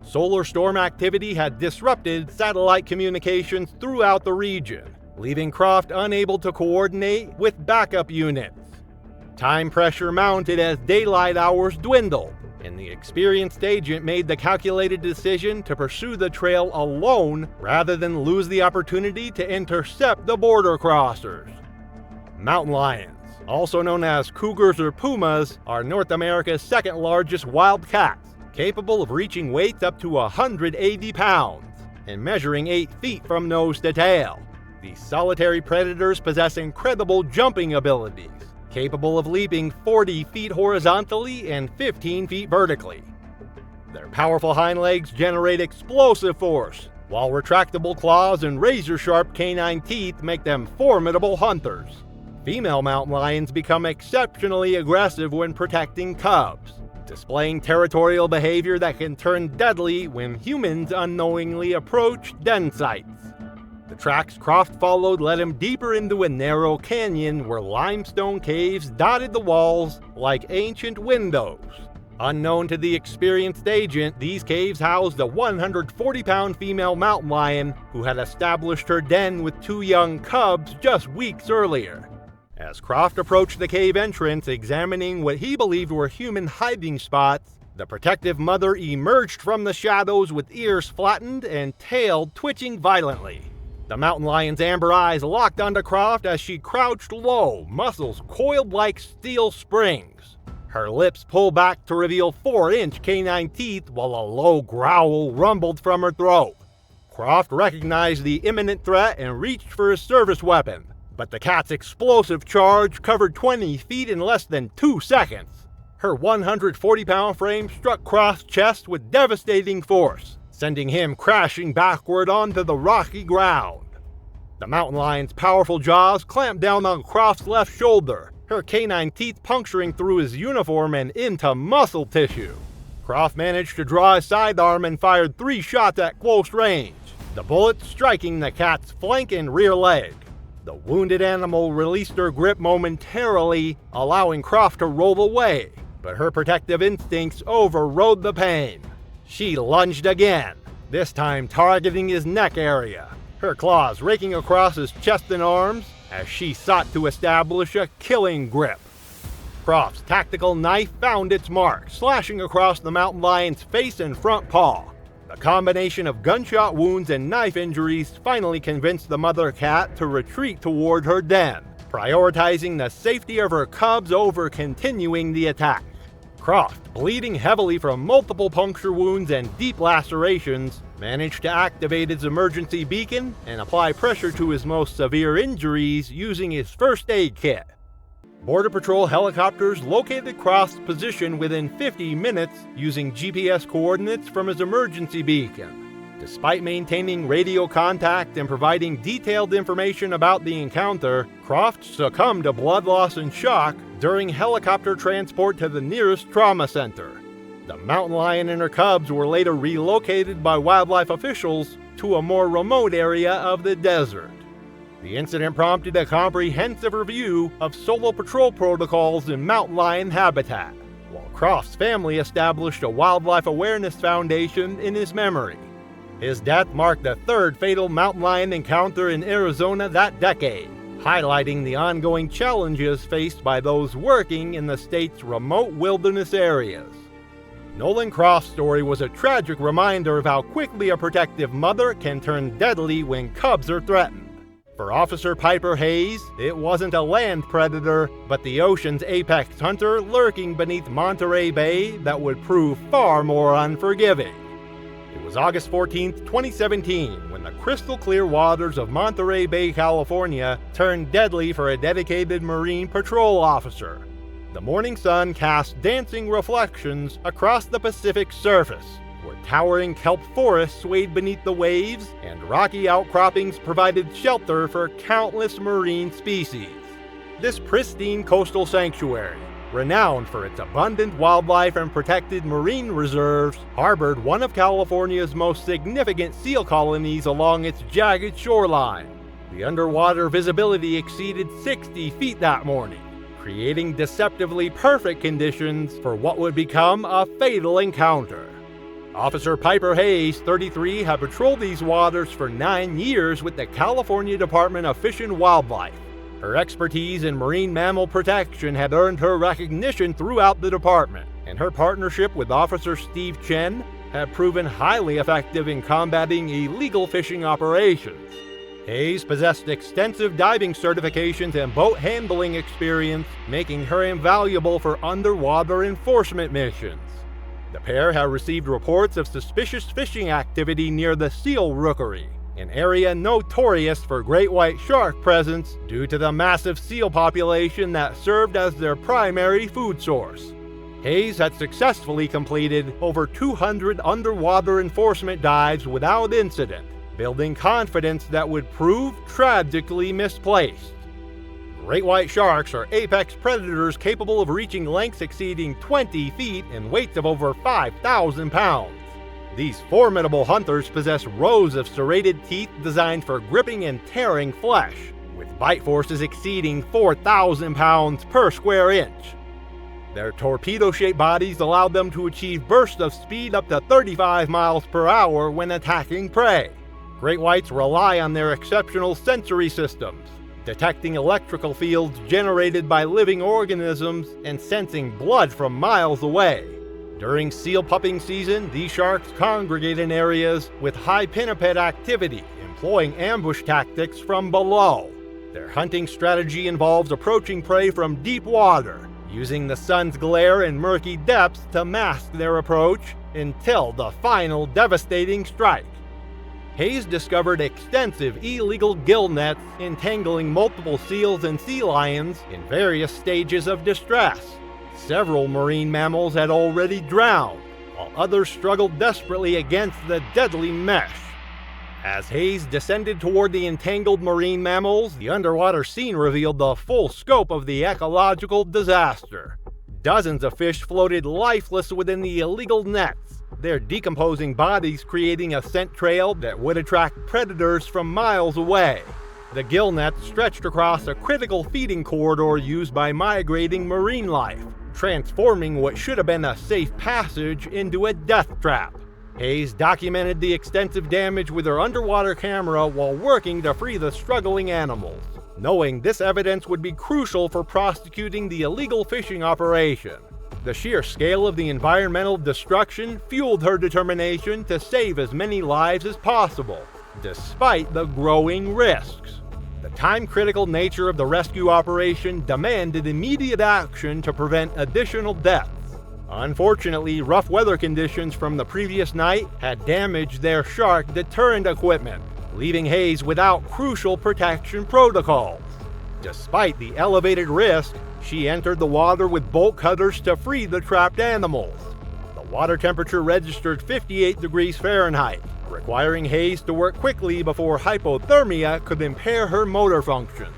Solar storm activity had disrupted satellite communications throughout the region, leaving Croft unable to coordinate with backup units. Time pressure mounted as daylight hours dwindled, and the experienced agent made the calculated decision to pursue the trail alone rather than lose the opportunity to intercept the border crossers. Mountain lions, also known as cougars or pumas, are North America's second largest wild cats, capable of reaching weights up to 180 pounds and measuring 8 feet from nose to tail. These solitary predators possess incredible jumping abilities, capable of leaping 40 feet horizontally and 15 feet vertically. Their powerful hind legs generate explosive force, while retractable claws and razor-sharp canine teeth make them formidable hunters. Female mountain lions become exceptionally aggressive when protecting cubs, displaying territorial behavior that can turn deadly when humans unknowingly approach den sites. The tracks Croft followed led him deeper into a narrow canyon where limestone caves dotted the walls like ancient windows. Unknown to the experienced agent, these caves housed a 140-pound female mountain lion who had established her den with 2 young cubs just weeks earlier. As Croft approached the cave entrance, examining what he believed were human hiding spots, the protective mother emerged from the shadows with ears flattened and tail twitching violently. The mountain lion's amber eyes locked onto Croft as she crouched low, muscles coiled like steel springs. Her lips pull back to reveal 4-inch canine teeth while a low growl rumbled from her throat. Croft recognized the imminent threat and reached for his service weapon, but the cat's explosive charge covered 20 feet in less than 2 seconds. Her 140-pound frame struck Croft's chest with devastating force, sending him crashing backward onto the rocky ground. The mountain lion's powerful jaws clamped down on Croft's left shoulder, her canine teeth puncturing through his uniform and into muscle tissue. Croft managed to draw his sidearm and fired 3 shots at close range, the bullets striking the cat's flank and rear leg. The wounded animal released her grip momentarily, allowing Croft to roll away, but her protective instincts overrode the pain. She lunged again, this time targeting his neck area, her claws raking across his chest and arms as she sought to establish a killing grip. Croft's tactical knife found its mark, slashing across the mountain lion's face and front paw. The combination of gunshot wounds and knife injuries finally convinced the mother cat to retreat toward her den, prioritizing the safety of her cubs over continuing the attack. Croft, bleeding heavily from multiple puncture wounds and deep lacerations, managed to activate his emergency beacon and apply pressure to his most severe injuries using his first aid kit. Border Patrol helicopters located Croft's position within 50 minutes using GPS coordinates from his emergency beacon. Despite maintaining radio contact and providing detailed information about the encounter, Croft succumbed to blood loss and shock during helicopter transport to the nearest trauma center. The mountain lion and her cubs were later relocated by wildlife officials to a more remote area of the desert. The incident prompted a comprehensive review of solo patrol protocols in mountain lion habitat, while Croft's family established a wildlife awareness foundation in his memory. His death marked the 3rd fatal mountain lion encounter in Arizona that decade, highlighting the ongoing challenges faced by those working in the state's remote wilderness areas. Nolan Croft's story was a tragic reminder of how quickly a protective mother can turn deadly when cubs are threatened. For Officer Piper Hayes, it wasn't a land predator, but the ocean's apex hunter lurking beneath Monterey Bay that would prove far more unforgiving. It was August 14, 2017, when the crystal clear waters of Monterey Bay, California, turned deadly for a dedicated Marine Patrol officer. The morning sun cast dancing reflections across the Pacific surface, where towering kelp forests swayed beneath the waves and rocky outcroppings provided shelter for countless marine species. This pristine coastal sanctuary, renowned for its abundant wildlife and protected marine reserves, harbored one of California's most significant seal colonies along its jagged shoreline. The underwater visibility exceeded 60 feet that morning, creating deceptively perfect conditions for what would become a fatal encounter. Officer Piper Hayes, 33, had patrolled these waters for 9 years with the California Department of Fish and Wildlife. Her expertise in marine mammal protection had earned her recognition throughout the department, and her partnership with Officer Steve Chen had proven highly effective in combating illegal fishing operations. Hayes possessed extensive diving certifications and boat handling experience, making her invaluable for underwater enforcement missions. The pair had received reports of suspicious fishing activity near the Seal Rookery, an area notorious for great white shark presence due to the massive seal population that served as their primary food source. Hayes had successfully completed over 200 underwater enforcement dives without incident, building confidence that would prove tragically misplaced. Great white sharks are apex predators capable of reaching lengths exceeding 20 feet and weights of over 5,000 pounds. These formidable hunters possess rows of serrated teeth designed for gripping and tearing flesh, with bite forces exceeding 4,000 pounds per square inch. Their torpedo-shaped bodies allow them to achieve bursts of speed up to 35 miles per hour when attacking prey. Great whites rely on their exceptional sensory systems, detecting electrical fields generated by living organisms and sensing blood from miles away. During seal pupping season, these sharks congregate in areas with high pinniped activity, employing ambush tactics from below. Their hunting strategy involves approaching prey from deep water, using the sun's glare and murky depths to mask their approach until the final devastating strike. Hayes discovered extensive illegal gill nets entangling multiple seals and sea lions in various stages of distress. Several marine mammals had already drowned, while others struggled desperately against the deadly mesh. As Hayes descended toward the entangled marine mammals, the underwater scene revealed the full scope of the ecological disaster. Dozens of fish floated lifeless within the illegal nets, their decomposing bodies creating a scent trail that would attract predators from miles away. The gill nets stretched across a critical feeding corridor used by migrating marine life, transforming what should have been a safe passage into a death trap. Hayes documented the extensive damage with her underwater camera while working to free the struggling animals, knowing this evidence would be crucial for prosecuting the illegal fishing operation. The sheer scale of the environmental destruction fueled her determination to save as many lives as possible, despite the growing risks. The time-critical nature of the rescue operation demanded immediate action to prevent additional deaths. Unfortunately, rough weather conditions from the previous night had damaged their shark deterrent equipment, leaving Hayes without crucial protection protocols. Despite the elevated risk, she entered the water with bolt cutters to free the trapped animals. The water temperature registered 58 degrees Fahrenheit, requiring Hayes to work quickly before hypothermia could impair her motor functions.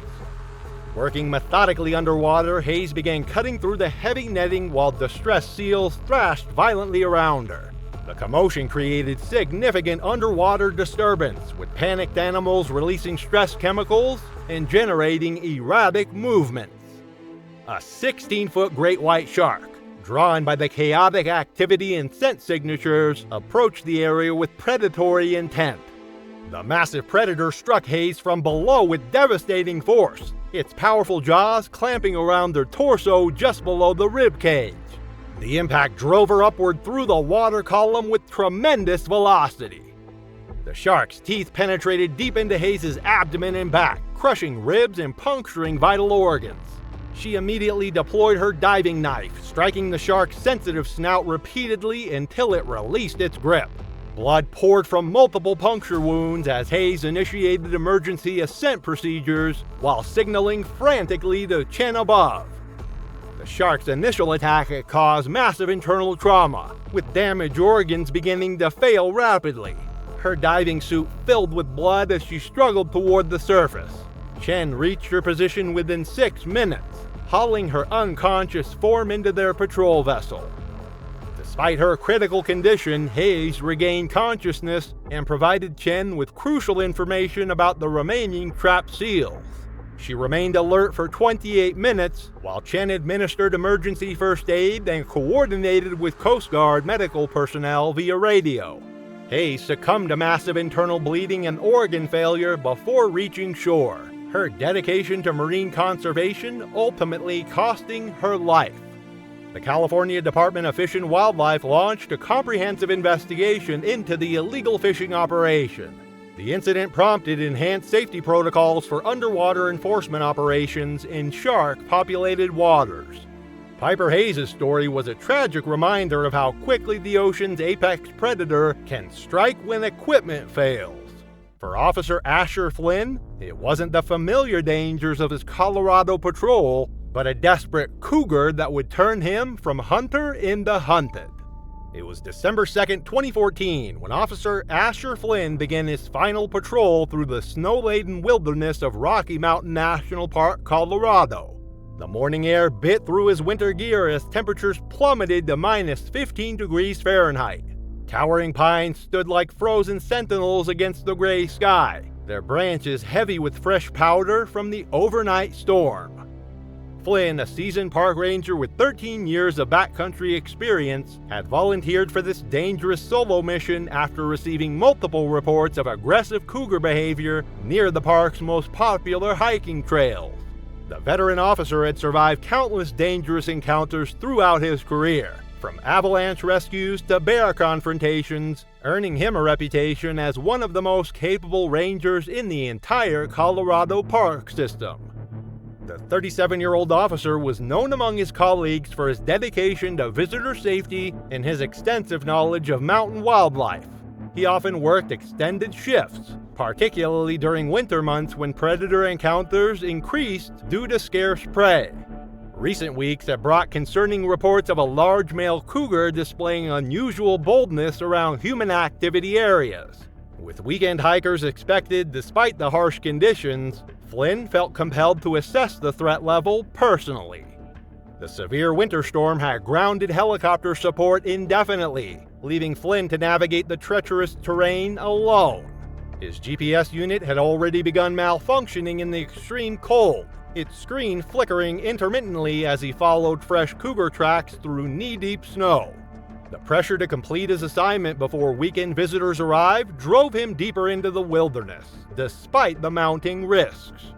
Working methodically underwater, Hayes began cutting through the heavy netting while distressed seals thrashed violently around her. The commotion created significant underwater disturbance, with panicked animals releasing stress chemicals and generating erratic movements. A 16-foot great white shark, drawn by the chaotic activity and scent signatures, approached the area with predatory intent. The massive predator struck Hayes from below with devastating force, its powerful jaws clamping around her torso just below the rib cage. The impact drove her upward through the water column with tremendous velocity. The shark's teeth penetrated deep into Hayes' abdomen and back, crushing ribs and puncturing vital organs. She immediately deployed her diving knife, striking the shark's sensitive snout repeatedly until it released its grip. Blood poured from multiple puncture wounds as Hayes initiated emergency ascent procedures while signaling frantically to Chen above. The shark's initial attack had caused massive internal trauma, with damaged organs beginning to fail rapidly. Her diving suit filled with blood as she struggled toward the surface. Chen reached her position within 6 minutes, hauling her unconscious form into their patrol vessel. Despite her critical condition, Hayes regained consciousness and provided Chen with crucial information about the remaining trapped seals. She remained alert for 28 minutes while Chen administered emergency first aid and coordinated with Coast Guard medical personnel via radio. Hayes succumbed to massive internal bleeding and organ failure before reaching shore, her dedication to marine conservation ultimately costing her life. The California Department of Fish and Wildlife launched a comprehensive investigation into the illegal fishing operation. The incident prompted enhanced safety protocols for underwater enforcement operations in shark-populated waters. Piper Hayes' story was a tragic reminder of how quickly the ocean's apex predator can strike when equipment fails. For Officer Asher Flynn, it wasn't the familiar dangers of his Colorado patrol, but a desperate cougar that would turn him from hunter into hunted. It was December 2nd, 2014, when Officer Asher Flynn began his final patrol through the snow-laden wilderness of Rocky Mountain National Park, Colorado. The morning air bit through his winter gear as temperatures plummeted to minus 15 degrees Fahrenheit. Towering pines stood like frozen sentinels against the gray sky, their branches heavy with fresh powder from the overnight storm. Flynn, a seasoned park ranger with 13 years of backcountry experience, had volunteered for this dangerous solo mission after receiving multiple reports of aggressive cougar behavior near the park's most popular hiking trails. The veteran officer had survived countless dangerous encounters throughout his career, from avalanche rescues to bear confrontations, earning him a reputation as one of the most capable rangers in the entire Colorado park system. The 37-year-old officer was known among his colleagues for his dedication to visitor safety and his extensive knowledge of mountain wildlife. He often worked extended shifts, particularly during winter months when predator encounters increased due to scarce prey. Recent weeks have brought concerning reports of a large male cougar displaying unusual boldness around human activity areas. With weekend hikers expected despite the harsh conditions, Flynn felt compelled to assess the threat level personally. The severe winter storm had grounded helicopter support indefinitely, leaving Flynn to navigate the treacherous terrain alone. His GPS unit had already begun malfunctioning in the extreme cold, its screen flickering intermittently as he followed fresh cougar tracks through knee-deep snow. The pressure to complete his assignment before weekend visitors arrived drove him deeper into the wilderness, despite the mounting risks.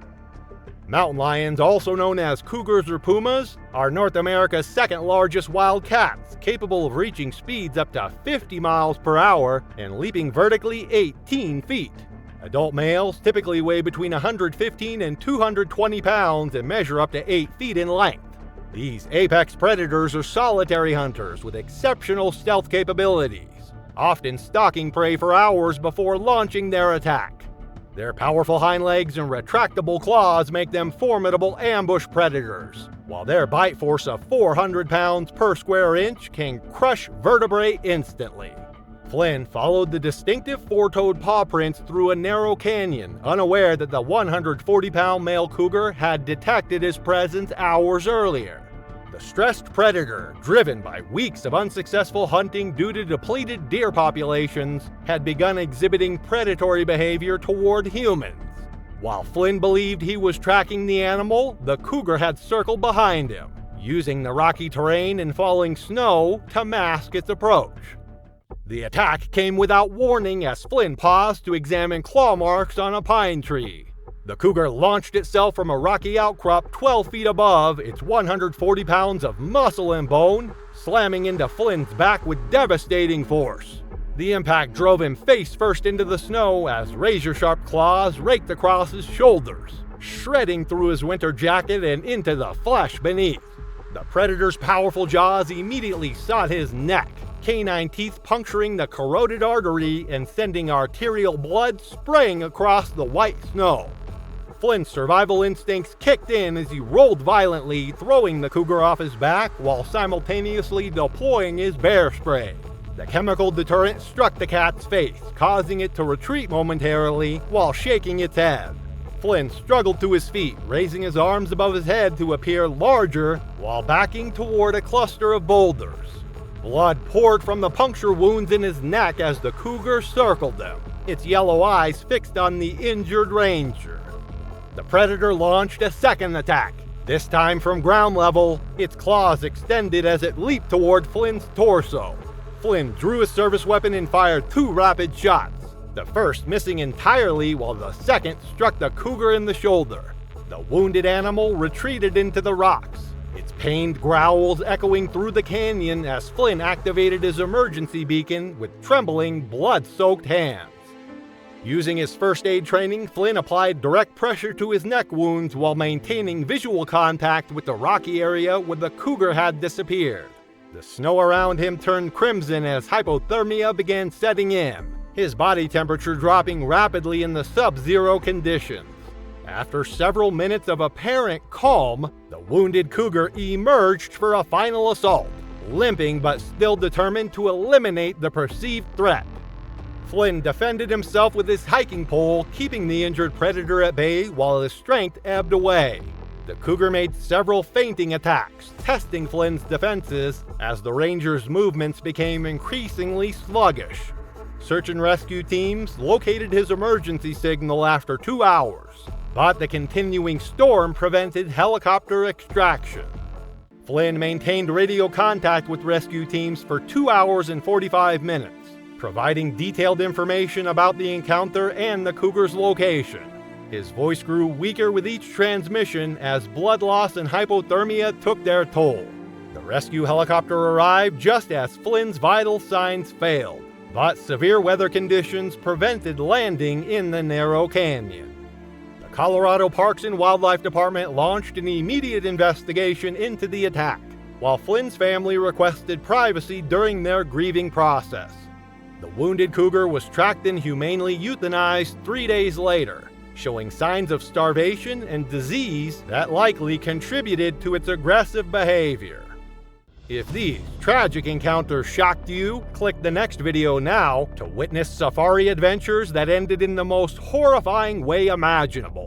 Mountain lions, also known as cougars or pumas, are North America's second largest wild cats, capable of reaching speeds up to 50 miles per hour and leaping vertically 18 feet. Adult males typically weigh between 115 and 220 pounds and measure up to 8 feet in length. These apex predators are solitary hunters with exceptional stealth capabilities, often stalking prey for hours before launching their attack. Their powerful hind legs and retractable claws make them formidable ambush predators, while their bite force of 400 pounds per square inch can crush vertebrae instantly. Flynn followed the distinctive four-toed paw prints through a narrow canyon, unaware that the 140-pound male cougar had detected his presence hours earlier. The stressed predator, driven by weeks of unsuccessful hunting due to depleted deer populations, had begun exhibiting predatory behavior toward humans. While Flynn believed he was tracking the animal, the cougar had circled behind him, using the rocky terrain and falling snow to mask its approach. The attack came without warning as Flynn paused to examine claw marks on a pine tree. The cougar launched itself from a rocky outcrop 12 feet above, its 140 pounds of muscle and bone, slamming into Flynn's back with devastating force. The impact drove him face first into the snow as razor-sharp claws raked across his shoulders, shredding through his winter jacket and into the flesh beneath. The predator's powerful jaws immediately sought his neck, canine teeth puncturing the corroded artery and sending arterial blood spraying across the white snow. Flynn's survival instincts kicked in as he rolled violently, throwing the cougar off his back while simultaneously deploying his bear spray. The chemical deterrent struck the cat's face, causing it to retreat momentarily while shaking its head. Flynn struggled to his feet, raising his arms above his head to appear larger while backing toward a cluster of boulders. Blood poured from the puncture wounds in his neck as the cougar circled them, its yellow eyes fixed on the injured ranger. The predator launched a second attack, this time from ground level, its claws extended as it leaped toward Flynn's torso. Flynn drew his service weapon and fired 2 rapid shots, the first missing entirely while the second struck the cougar in the shoulder. The wounded animal retreated into the rocks, its pained growls echoing through the canyon as Flynn activated his emergency beacon with trembling, blood-soaked hands. Using his first aid training, Flynn applied direct pressure to his neck wounds while maintaining visual contact with the rocky area where the cougar had disappeared. The snow around him turned crimson as hypothermia began setting in, his body temperature dropping rapidly in the sub-zero conditions. After several minutes of apparent calm, the wounded cougar emerged for a final assault, limping but still determined to eliminate the perceived threat. Flynn defended himself with his hiking pole, keeping the injured predator at bay while his strength ebbed away. The cougar made several feinting attacks, testing Flynn's defenses as the ranger's movements became increasingly sluggish. Search and rescue teams located his emergency signal after 2 hours, but the continuing storm prevented helicopter extraction. Flynn maintained radio contact with rescue teams for 2 hours and 45 minutes. Providing detailed information about the encounter and the cougar's location. His voice grew weaker with each transmission as blood loss and hypothermia took their toll. The rescue helicopter arrived just as Flynn's vital signs failed, but severe weather conditions prevented landing in the narrow canyon. The Colorado Parks and Wildlife Department launched an immediate investigation into the attack, while Flynn's family requested privacy during their grieving process. The wounded cougar was tracked and humanely euthanized 3 days later, showing signs of starvation and disease that likely contributed to its aggressive behavior. If these tragic encounters shocked you, click the next video now to witness safari adventures that ended in the most horrifying way imaginable.